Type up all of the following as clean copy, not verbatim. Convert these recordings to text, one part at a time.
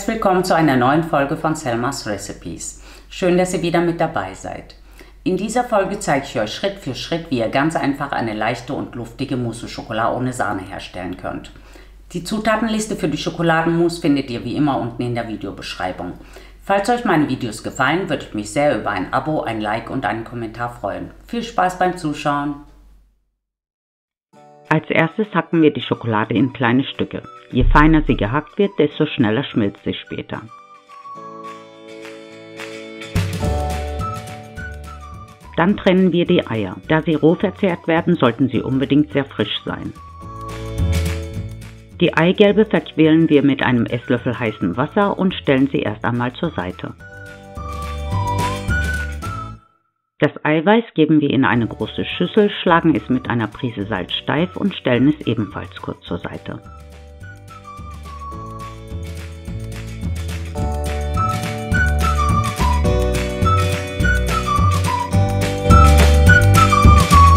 Herzlich willkommen zu einer neuen Folge von Selmas Recipes. Schön, dass ihr wieder mit dabei seid. In dieser Folge zeige ich euch Schritt für Schritt, wie ihr ganz einfach eine leichte und luftige Mousse-Schokolade ohne Sahne herstellen könnt. Die Zutatenliste für die Schokoladenmousse findet ihr wie immer unten in der Videobeschreibung. Falls euch meine Videos gefallen, würde ich mich sehr über ein Abo, ein Like und einen Kommentar freuen. Viel Spaß beim Zuschauen! Als erstes hacken wir die Schokolade in kleine Stücke. Je feiner sie gehackt wird, desto schneller schmilzt sie später. Dann trennen wir die Eier. Da sie roh verzehrt werden, sollten sie unbedingt sehr frisch sein. Die Eigelbe verquirlen wir mit einem Esslöffel heißem Wasser und stellen sie erst einmal zur Seite. Das Eiweiß geben wir in eine große Schüssel, schlagen es mit einer Prise Salz steif und stellen es ebenfalls kurz zur Seite.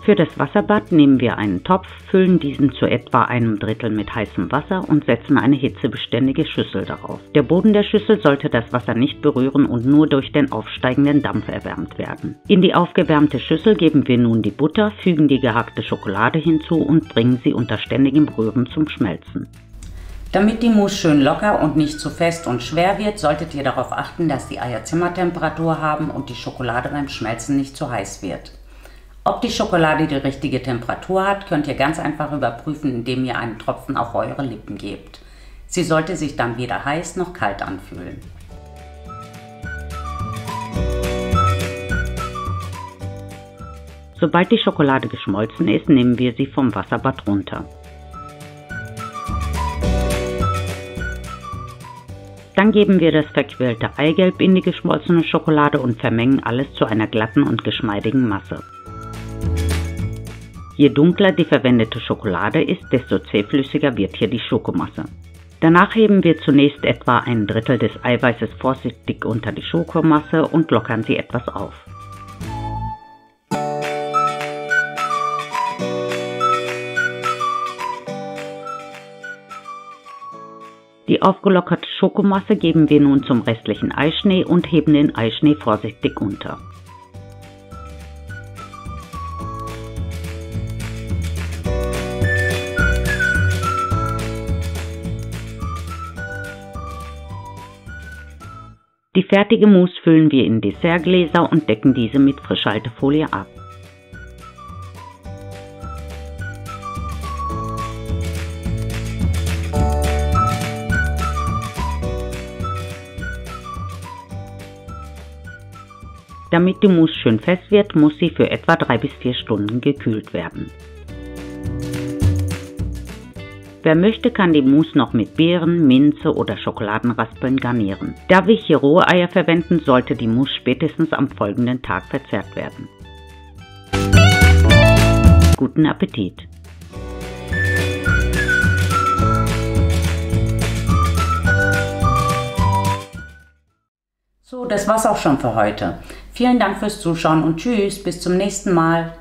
Für das Wasserbad nehmen wir einen Topf, füllen diesen zu etwa einem Drittel mit heißem Wasser und setzen eine hitzebeständige Schüssel darauf. Der Boden der Schüssel sollte das Wasser nicht berühren und nur durch den aufsteigenden Dampf erwärmt werden. In die aufgewärmte Schüssel geben wir nun die Butter, fügen die gehackte Schokolade hinzu und bringen sie unter ständigem Rühren zum Schmelzen. Damit die Mousse schön locker und nicht zu fest und schwer wird, solltet ihr darauf achten, dass die Eier Zimmertemperatur haben und die Schokolade beim Schmelzen nicht zu heiß wird. Ob die Schokolade die richtige Temperatur hat, könnt ihr ganz einfach überprüfen, indem ihr einen Tropfen auf eure Lippen gebt. Sie sollte sich dann weder heiß noch kalt anfühlen. Sobald die Schokolade geschmolzen ist, nehmen wir sie vom Wasserbad runter. Dann geben wir das verquirlte Eigelb in die geschmolzene Schokolade und vermengen alles zu einer glatten und geschmeidigen Masse. Je dunkler die verwendete Schokolade ist, desto zähflüssiger wird hier die Schokomasse. Danach heben wir zunächst etwa ein Drittel des Eiweißes vorsichtig unter die Schokomasse und lockern sie etwas auf. Die aufgelockerte Schokomasse geben wir nun zum restlichen Eischnee und heben den Eischnee vorsichtig unter. Die fertige Mousse füllen wir in Dessertgläser und decken diese mit Frischhaltefolie ab. Damit die Mousse schön fest wird, muss sie für etwa 3 bis 4 Stunden gekühlt werden. Wer möchte, kann die Mousse noch mit Beeren, Minze oder Schokoladenraspeln garnieren. Da wir hier rohe Eier verwenden, sollte die Mousse spätestens am folgenden Tag verzehrt werden. Guten Appetit! So, das war's auch schon für heute. Vielen Dank fürs Zuschauen und tschüss, bis zum nächsten Mal.